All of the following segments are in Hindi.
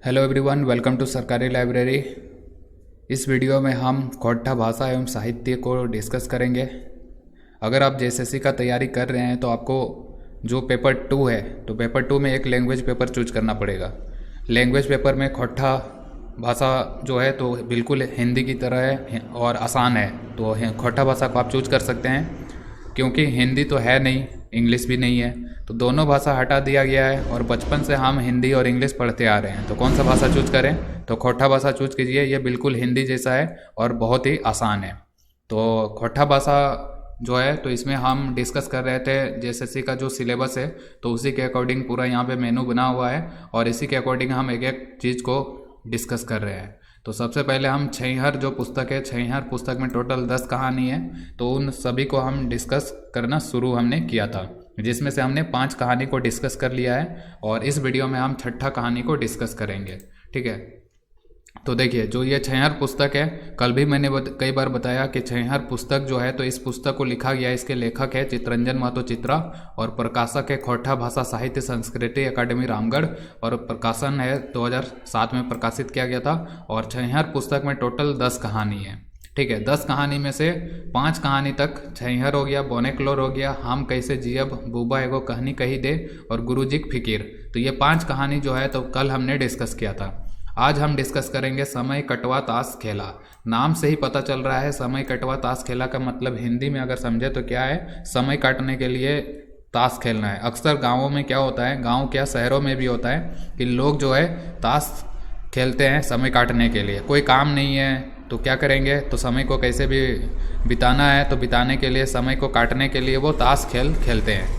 हेलो एवरीवन, वेलकम टू सरकारी लाइब्रेरी। इस वीडियो में हम खोट्टा भाषा एवं साहित्य को डिस्कस करेंगे। अगर आप जेएसएससी का तैयारी कर रहे हैं तो आपको जो पेपर 2 है तो पेपर 2 में एक लैंग्वेज पेपर चूज करना पड़ेगा। लैंग्वेज पेपर में खोट्टा भाषा जो है तो बिल्कुल हिंदी की तरह है और आसान है, तो खोट्टा भाषा को आप चूज कर सकते हैं। क्योंकि हिंदी तो है नहीं, इंग्लिश भी नहीं है, तो दोनों भाषा हटा दिया गया है और बचपन से हम हिंदी और इंग्लिश पढ़ते आ रहे हैं। तो कौन सा भाषा चूज करें? तो खोट्टा भाषा चूज कीजिए। ये बिल्कुल हिंदी जैसा है और बहुत ही आसान है। तो खोट्टा भाषा जो है तो इसमें हम डिस्कस कर रहे थे जेएसएससी का जो सिलेबस है, तो उसी के अकॉर्डिंग पूरा यहाँ पे मेनू बना हुआ है और इसी के अकॉर्डिंग हम एक एक चीज़ को डिस्कस कर रहे हैं। तो सबसे पहले हम छैहर जो पुस्तक है, छैहर पुस्तक में टोटल 10 कहानी है, तो उन सभी को हम डिस्कस करना शुरू हमने किया था, जिसमें से हमने 5 कहानी को डिस्कस कर लिया है और इस वीडियो में हम 6ठा कहानी को डिस्कस करेंगे। ठीक है, तो देखिए जो ये छैहर पुस्तक है, कल भी मैंने कई बार बताया कि छैहर पुस्तक जो है तो इस पुस्तक को लिखा गया, इसके लेखक है चितरंजन महतो चित्रा और प्रकाशक है खोट्टा भाषा साहित्य संस्कृति अकादमी रामगढ़ और प्रकाशन है 2007 में प्रकाशित किया गया था। और छैहर पुस्तक में टोटल 10 कहानी है। ठीक है, 10 कहानी में से 5 कहानी तक छैहर हो गया, बोनेक्लोर हो गया, हम कैसे जियब, बूबा एगो कहानी कही दे और गुरुजी की फिकीर। तो ये 5 कहानी जो है तो कल हमने डिस्कस किया था। आज हम डिस्कस करेंगे समय कटवा ताश खेला। नाम से ही पता चल रहा है समय कटवा ताश खेला का मतलब हिंदी में अगर समझे तो क्या है, समय काटने के लिए ताश खेलना है। अक्सर गाँवों में क्या होता है, गाँव क्या शहरों में भी होता है कि लोग जो है ताश खेलते हैं समय काटने के लिए। कोई काम नहीं है तो क्या करेंगे, तो समय को कैसे भी बिताना है, तो बिताने के लिए, समय को काटने के लिए वो ताश खेलते हैं।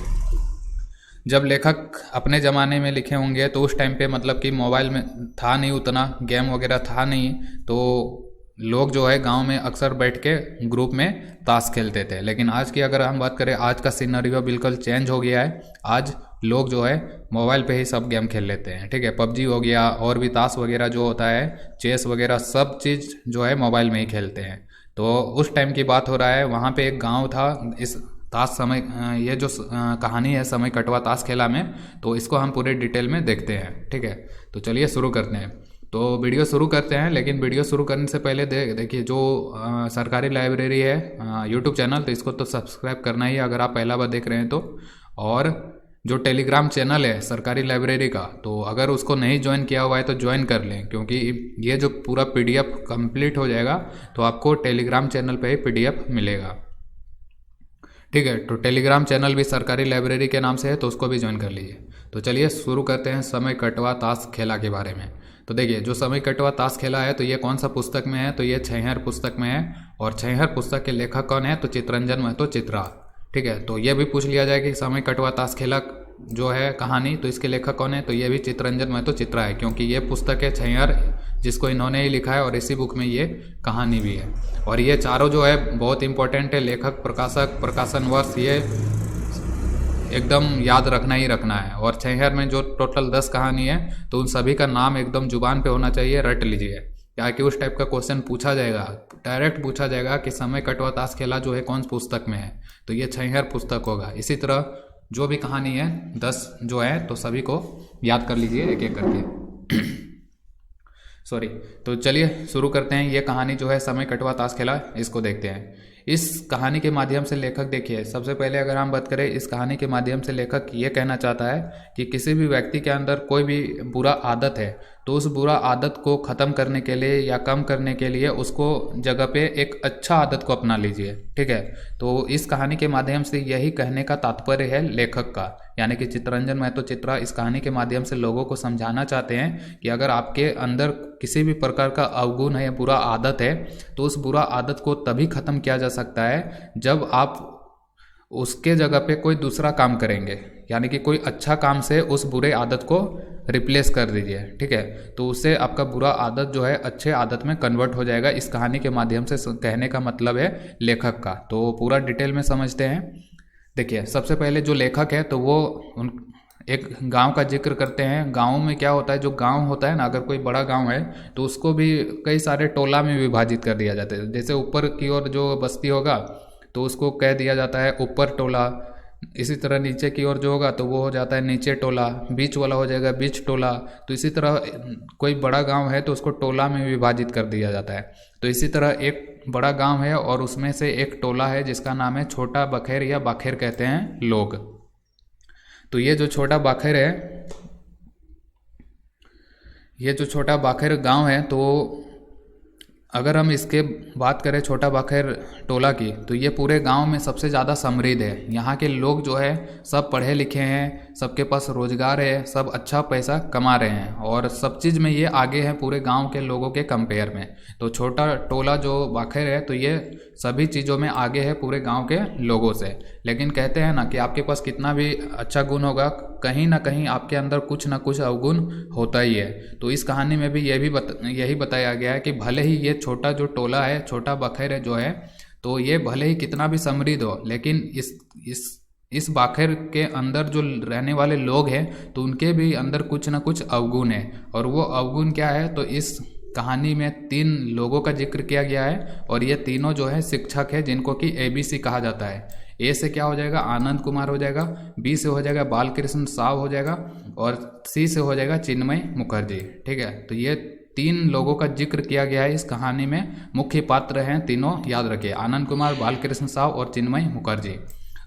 जब लेखक अपने ज़माने में लिखे होंगे तो उस टाइम पे मतलब कि मोबाइल में था नहीं, उतना गेम वगैरह था नहीं, तो लोग जो है गांव में अक्सर बैठ के ग्रुप में ताश खेलते थे। लेकिन आज की अगर हम बात करें, आज का सिनेरियो बिल्कुल चेंज हो गया है। आज लोग जो है मोबाइल पे ही सब गेम खेल लेते हैं। ठीक है, पबजी हो गया और भी ताश वगैरह जो होता है, चेस वगैरह, सब चीज़ जो है मोबाइल में ही खेलते हैं। तो उस टाइम की बात हो रहा है, वहाँ पे एक गाँव था। इस ताश समय ये जो कहानी है समय कटवा ताश खेला में, तो इसको हम पूरे डिटेल में देखते हैं। ठीक है, तो चलिए शुरू करते हैं। तो वीडियो शुरू करते हैं, लेकिन वीडियो शुरू करने से पहले देखिए जो सरकारी लाइब्रेरी है यूट्यूब चैनल, तो इसको तो सब्सक्राइब करना ही है अगर आप पहला बार देख रहे हैं तो। और जो टेलीग्राम चैनल है सरकारी लाइब्रेरी का, तो अगर उसको नहीं ज्वाइन किया हुआ है तो ज्वाइन कर लें, क्योंकि ये जो पूरा PDF कंप्लीट हो जाएगा तो आपको टेलीग्राम चैनल पे ही PDF मिलेगा। ठीक है, तो टेलीग्राम चैनल भी सरकारी लाइब्रेरी के नाम से है, तो उसको भी ज्वाइन कर लीजिए। तो चलिए शुरू करते हैं समय कटवा ताश खेला के बारे में। तो देखिए जो समय कटवा ताश खेला है तो ये कौन सा पुस्तक में है, तो ये छैहर पुस्तक में है। और छैहर पुस्तक के लेखक कौन है, तो चितरंजन महतो चित्रा। ठीक है, तो ये भी पूछ लिया जाए कि समय कटवा ताश खेला जो है कहानी, तो इसके लेखक कौन है, तो ये भी चितरंजन महतो चित्रा है, क्योंकि ये पुस्तक है छैहर जिसको इन्होंने ही लिखा है और इसी बुक में ये कहानी भी है। और ये चारों जो है बहुत इंपॉर्टेंट है, लेखक, प्रकाशक, प्रकाशन वर्ष, ये एकदम याद रखना ही रखना है। और छैहर में जो टोटल 10 कहानी है तो उन सभी का नाम एकदम जुबान पे होना चाहिए, रट लीजिए, ताकि उस टाइप का क्वेश्चन पूछा जाएगा, डायरेक्ट पूछा जाएगा कि समय कटवा ताश खेला जो है कौन पुस्तक में है, तो ये छैहर पुस्तक होगा। इसी तरह जो भी कहानी है 10 जो है तो सभी को याद कर लीजिए एक एक करके। सॉरी, तो चलिए शुरू करते हैं। ये कहानी जो है समय कटवा ताश खेला, इसको देखते हैं। इस कहानी के माध्यम से लेखक, देखिए सबसे पहले अगर हम बात करें, इस कहानी के माध्यम से लेखक ये कहना चाहता है कि किसी भी व्यक्ति के अंदर कोई भी बुरा आदत है तो उस बुरा आदत को ख़त्म करने के लिए या कम करने के लिए उसको जगह पे एक अच्छा आदत को अपना लीजिए। ठीक है, तो इस कहानी के माध्यम से यही कहने का तात्पर्य है लेखक का, यानी कि चितरंजन महतो चित्रा इस कहानी के माध्यम से लोगों को समझाना चाहते हैं कि अगर आपके अंदर किसी भी प्रकार का अवगुण है या बुरा आदत है तो उस बुरा आदत को तभी ख़त्म किया जा सकता है जब आप उसके जगह पे कोई दूसरा काम करेंगे, यानी कि कोई अच्छा काम से उस बुरे आदत को रिप्लेस कर दीजिए। ठीक है, तो उससे आपका बुरा आदत जो है अच्छे आदत में कन्वर्ट हो जाएगा। इस कहानी के माध्यम से कहने का मतलब है लेखक का। तो पूरा डिटेल में समझते हैं। देखिए सबसे पहले जो लेखक है तो वो एक गांव का जिक्र करते हैं। गांव में क्या होता है, जो गांव होता है ना, अगर कोई बड़ा गांव है तो उसको भी कई सारे टोला में विभाजित कर दिया जाता है। जैसे ऊपर की ओर जो बस्ती होगा तो उसको कह दिया जाता है ऊपर टोला, इसी तरह नीचे की ओर जो होगा तो वो हो जाता है नीचे टोला, बीच वाला हो जाएगा बीच टोला। तो इसी तरह कोई बड़ा गांव है तो उसको टोला में विभाजित कर दिया जाता है। तो इसी तरह एक बड़ा गांव है और उसमें से एक टोला है जिसका नाम है छोटा बखेर या बाखेर कहते हैं लोग। तो ये जो छोटा बाखेर है, ये जो छोटा बाखेर गांव है, तो अगर हम इसके बात करें छोटा बाखेर टोला की, तो ये पूरे गांव में सबसे ज़्यादा समृद्ध है। यहाँ के लोग जो है सब पढ़े लिखे हैं, सबके पास रोजगार है, सब अच्छा पैसा कमा रहे हैं और सब चीज़ में ये आगे हैं पूरे गांव के लोगों के कंपेयर में। तो छोटा टोला जो बाखेर है तो ये सभी चीज़ों में आगे है पूरे गांव के लोगों से। लेकिन कहते हैं ना कि आपके पास कितना भी अच्छा गुण होगा, कहीं ना कहीं आपके अंदर कुछ ना कुछ अवगुण होता ही है। तो इस कहानी में भी यही बताया गया है कि भले ही ये छोटा जो टोला है, छोटा बखेर है जो है, तो ये भले ही कितना भी समृद्ध हो, लेकिन इस बाखेर के अंदर जो रहने वाले लोग हैं तो उनके भी अंदर कुछ ना कुछ अवगुण है। और वो अवगुण क्या है, तो इस कहानी में 3 लोगों का जिक्र किया गया है और ये तीनों जो है शिक्षक है जिनको कि ABC कहा जाता है। ए से क्या हो जाएगा, आनंद कुमार हो जाएगा, बी से हो जाएगा बालकृष्ण साव हो जाएगा और सी से हो जाएगा चिन्मय मुखर्जी। ठीक है, तो ये 3 लोगों का जिक्र किया गया है इस कहानी में। मुख्य पात्र हैं तीनों, याद रखिए, आनंद कुमार, बालकृष्ण साव और चिन्मय मुखर्जी।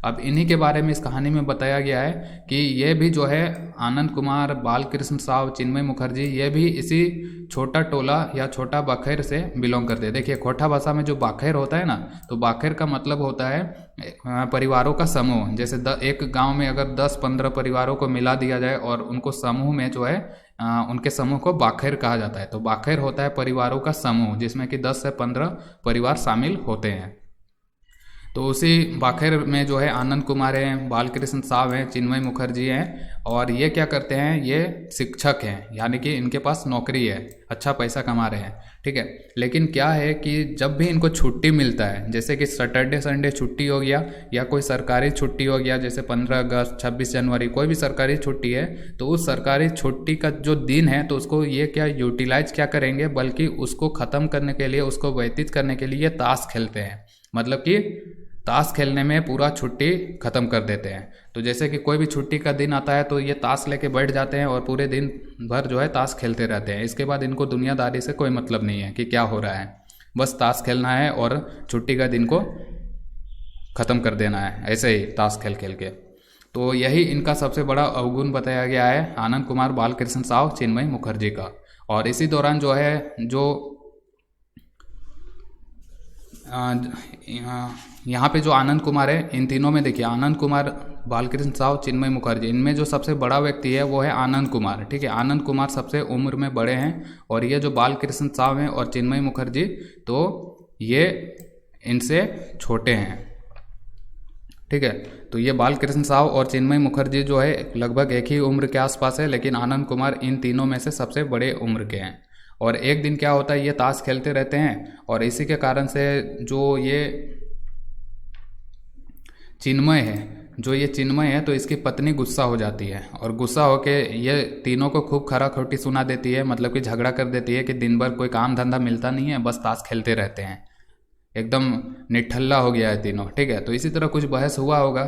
अब इन्हीं के बारे में इस कहानी में बताया गया है कि ये भी जो है आनंद कुमार, बालकृष्ण साव, चिन्मय मुखर्जी, ये भी इसी छोटा टोला या छोटा बाखेर से बिलोंग करते हैं। देखिए खोटा भाषा में जो बाखेर होता है ना, तो बाखेर का मतलब होता है परिवारों का समूह। जैसे एक गांव में अगर 10-15 परिवारों को मिला दिया जाए और उनको समूह में जो है उनके समूह को बाखेर कहा जाता है। तो बाखेर होता है परिवारों का समूह जिसमें कि 10 से 15 परिवार शामिल होते हैं। तो उसी बाखेर में जो है आनंद कुमार हैं, बालकृष्ण साव हैं, चिन्मय मुखर्जी हैं और ये क्या करते हैं, ये शिक्षक हैं, यानी कि इनके पास नौकरी है, अच्छा पैसा कमा रहे हैं। ठीक है, लेकिन क्या है कि जब भी इनको छुट्टी मिलता है, जैसे कि सैटरडे संडे छुट्टी हो गया या कोई सरकारी छुट्टी हो गया, जैसे 15 अगस्त, 26 जनवरी, कोई भी सरकारी छुट्टी है, तो उस सरकारी छुट्टी का जो दिन है तो उसको ये क्या यूटिलाइज क्या करेंगे, बल्कि उसको ख़त्म करने के लिए, उसको व्यतीत करने के लिए ताश खेलते हैं। मतलब कि ताश खेलने में पूरा छुट्टी ख़त्म कर देते हैं। तो जैसे कि कोई भी छुट्टी का दिन आता है तो ये ताश लेके बैठ जाते हैं और पूरे दिन भर जो है ताश खेलते रहते हैं। इसके बाद इनको दुनियादारी से कोई मतलब नहीं है कि क्या हो रहा है, बस ताश खेलना है और छुट्टी का दिन को ख़त्म कर देना है, ऐसे ही ताश खेल खेल के। तो यही इनका सबसे बड़ा अवगुण बताया गया है आनंद कुमार, बालकृष्ण साव, चिन्मय मुखर्जी का। और इसी दौरान जो है जो यहाँ पे जो आनंद कुमार है, इन तीनों में देखिए आनंद कुमार, बालकृष्ण साव, चिन्मय मुखर्जी, इनमें जो सबसे बड़ा व्यक्ति है वो है आनंद कुमार। ठीक है, आनंद कुमार सबसे उम्र में बड़े हैं और ये जो बालकृष्ण साव हैं और चिन्मय मुखर्जी, तो ये इनसे छोटे हैं। ठीक है, तो ये बालकृष्ण साव और चिन्मय मुखर्जी जो है लगभग एक ही उम्र के आसपास है, लेकिन आनंद कुमार इन तीनों में से सबसे बड़े उम्र के हैं। और एक दिन क्या होता है, ये ताश खेलते रहते हैं और इसी के कारण से जो ये चिन्मय है तो इसकी पत्नी गुस्सा हो जाती है और गुस्सा होके ये तीनों को खूब खरा खोटी सुना देती है, मतलब कि झगड़ा कर देती है कि दिन भर कोई काम धंधा मिलता नहीं है, बस ताश खेलते रहते हैं, एकदम निठल्ला हो गया है तीनों। ठीक है, तो इसी तरह कुछ बहस हुआ होगा।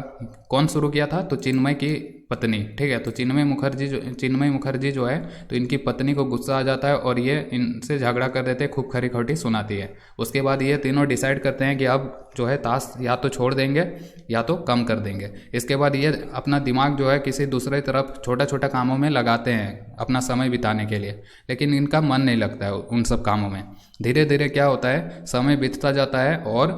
कौन शुरू किया था, तो चिन्मय की पत्नी। ठीक है, तो चिन्मय मुखर्जी जो है तो इनकी पत्नी को गुस्सा आ जाता है और ये इनसे झगड़ा कर देते हैं, खूब खरी खोटी सुनाती है। उसके बाद ये तीनों डिसाइड करते हैं कि अब जो है ताश या तो छोड़ देंगे या तो कम कर देंगे। इसके बाद ये अपना दिमाग जो है किसी दूसरे तरफ छोटा छोटा कामों में लगाते हैं अपना समय बिताने के लिए, लेकिन इनका मन नहीं लगता है उन सब कामों में। धीरे धीरे क्या होता है, समय बीतता जाता है और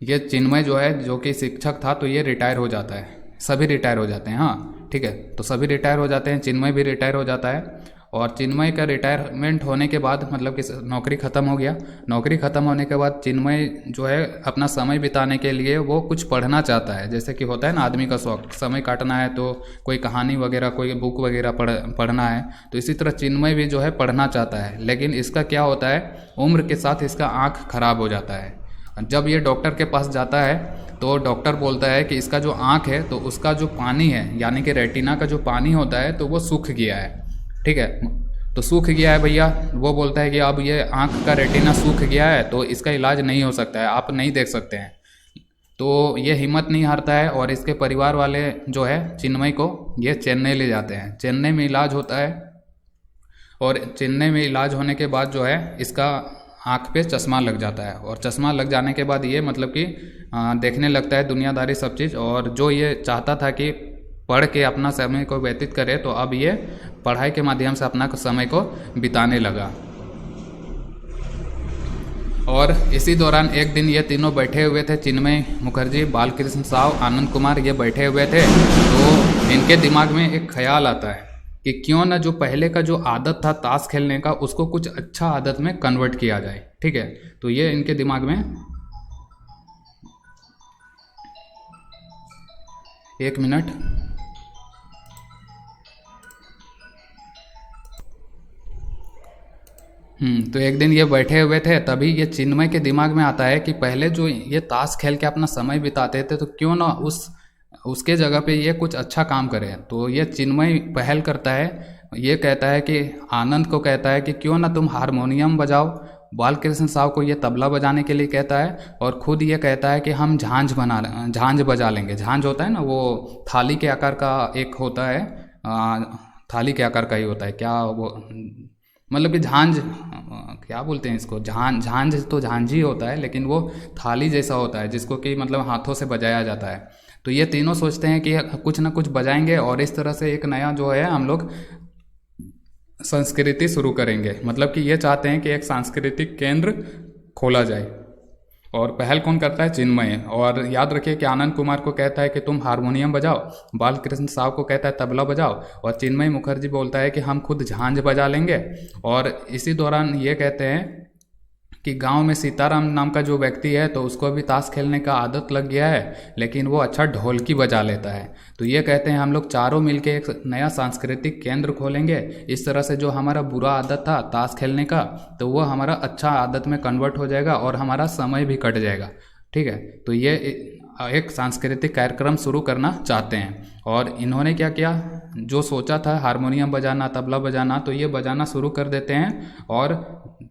ये चिन्मय जो है, जो कि शिक्षक था, तो ये रिटायर हो जाता है। सभी रिटायर हो जाते हैं, हाँ ठीक है, तो सभी रिटायर हो जाते हैं, चिन्मय भी रिटायर हो जाता है। और चिन्मय का रिटायरमेंट होने के बाद, मतलब कि नौकरी ख़त्म हो गया, नौकरी ख़त्म होने के बाद चिन्मय जो है अपना समय बिताने के लिए वो कुछ पढ़ना चाहता है। जैसे कि होता है ना आदमी का शौक, समय काटना है तो कोई कहानी वगैरह, कोई बुक वगैरह पढ़ना है, तो इसी तरह चिन्मय भी जो है पढ़ना चाहता है। लेकिन इसका क्या होता है, उम्र के साथ इसका आँख खराब हो जाता है। जब ये डॉक्टर के पास जाता है तो डॉक्टर बोलता है कि इसका जो आँख है तो उसका जो पानी है, यानी कि रेटिना का जो पानी होता है, तो वो सूख गया है। ठीक है, तो सूख गया है भैया, वो बोलता है कि अब ये आँख का रेटिना सूख गया है तो इसका इलाज नहीं हो सकता है, आप नहीं देख सकते हैं। तो ये हिम्मत नहीं हारता है और इसके परिवार वाले जो है चिन्मय को ये चेन्नई ले जाते हैं। चेन्नई में इलाज होता है और चेन्नई में इलाज होने के बाद जो है इसका आँख पे चश्मा लग जाता है और चश्मा लग जाने के बाद ये मतलब कि देखने लगता है दुनियादारी सब चीज़। और जो ये चाहता था कि पढ़ के अपना समय को व्यतीत करे, तो अब ये पढ़ाई के माध्यम से अपना समय को बिताने लगा। और इसी दौरान एक दिन ये तीनों बैठे हुए थे, चिन्मय मुखर्जी, बालकृष्ण साव, आनंद कुमार, ये बैठे हुए थे। तो इनके दिमाग में एक ख्याल आता है कि क्यों ना जो पहले का जो आदत था ताश खेलने का, उसको कुछ अच्छा आदत में कन्वर्ट किया जाए। ठीक है, तो ये इनके दिमाग में, एक मिनट, तो एक दिन ये बैठे हुए थे, तभी ये चिन्मय के दिमाग में आता है कि पहले जो ये ताश खेल के अपना समय बिताते थे, तो क्यों ना उसके जगह पे ये कुछ अच्छा काम करे। तो ये चिन्मय पहल करता है, ये कहता है कि आनंद को कहता है कि क्यों ना तुम हारमोनियम बजाओ। बालकृष्ण साव को ये तबला बजाने के लिए कहता है और खुद ये कहता है कि हम झांझ बजा लेंगे। झांझ होता है ना, वो थाली के आकार का एक होता है, थाली के आकार का ही होता है क्या वो, मतलब कि झांझ क्या बोलते हैं इसको, झांझ तो झांझ ही होता है, लेकिन वो थाली जैसा होता है जिसको कि मतलब हाथों से बजाया जाता है। तो ये तीनों सोचते हैं कि कुछ ना कुछ बजाएंगे और इस तरह से एक नया जो है हम लोग संस्कृति शुरू करेंगे। मतलब कि ये चाहते हैं कि एक सांस्कृतिक केंद्र खोला जाए। और पहल कौन करता है? चिन्मय। और याद रखिए कि आनंद कुमार को कहता है कि तुम हारमोनियम बजाओ, बालकृष्ण साव को कहता है तबला बजाओ, और चिन्मय मुखर्जी बोलता है कि हम खुद झांझ बजा लेंगे। और इसी दौरान ये कहते हैं कि गांव में सीताराम नाम का जो व्यक्ति है, तो उसको भी ताश खेलने का आदत लग गया है, लेकिन वो अच्छा ढोलकी बजा लेता है। तो ये कहते हैं हम लोग चारों मिलके एक नया सांस्कृतिक केंद्र खोलेंगे। इस तरह से जो हमारा बुरा आदत था ताश खेलने का, तो वो हमारा अच्छा आदत में कन्वर्ट हो जाएगा और हमारा समय भी कट जाएगा। ठीक है, तो ये एक सांस्कृतिक कार्यक्रम शुरू करना चाहते हैं। और इन्होंने क्या किया, जो सोचा था हारमोनियम बजाना, तबला बजाना, तो ये बजाना शुरू कर देते हैं और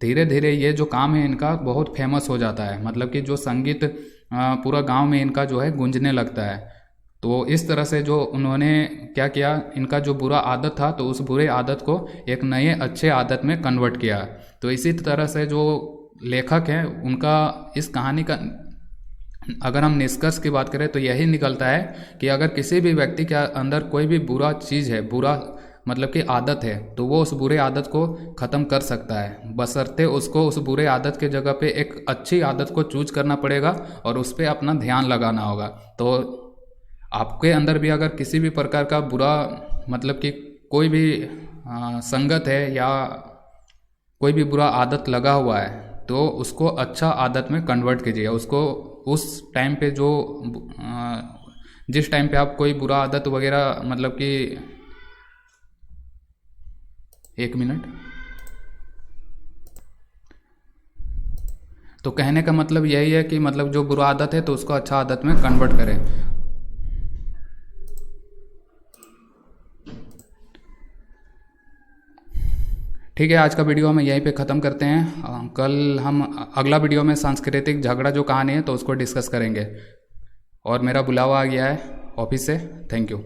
धीरे धीरे ये जो काम है इनका बहुत फेमस हो जाता है। मतलब कि जो संगीत पूरा गांव में इनका जो है गूंजने लगता है। तो इस तरह से जो उन्होंने क्या किया, इनका जो बुरा आदत था, तो उस बुरे आदत को एक नए अच्छे आदत में कन्वर्ट किया। तो इसी तरह से जो लेखक हैं उनका इस कहानी का अगर हम निष्कर्ष की बात करें तो यही निकलता है कि अगर किसी भी व्यक्ति के अंदर कोई भी बुरा चीज़ है, बुरा मतलब कि आदत है, तो वो उस बुरे आदत को ख़त्म कर सकता है, बशर्ते उसको उस बुरे आदत के जगह पे एक अच्छी आदत को चूज करना पड़ेगा और उस पर अपना ध्यान लगाना होगा। तो आपके अंदर भी अगर किसी भी प्रकार का बुरा मतलब कि कोई भी संगत है या कोई भी बुरा आदत लगा हुआ है, तो उसको अच्छा आदत में कन्वर्ट कीजिए। उसको उस टाइम पे जो जिस टाइम पे आप कोई बुरा आदत वगैरह मतलब कि, एक मिनट, तो कहने का मतलब यही है कि मतलब जो बुरा आदत है तो उसको अच्छा आदत में कन्वर्ट करें। ठीक है, आज का वीडियो हम यहीं पे ख़त्म करते हैं। कल हम अगला वीडियो में सांस्कृतिक झगड़ा जो कहानी है तो उसको डिस्कस करेंगे। और मेरा बुलावा आ गया है ऑफिस से। Thank you.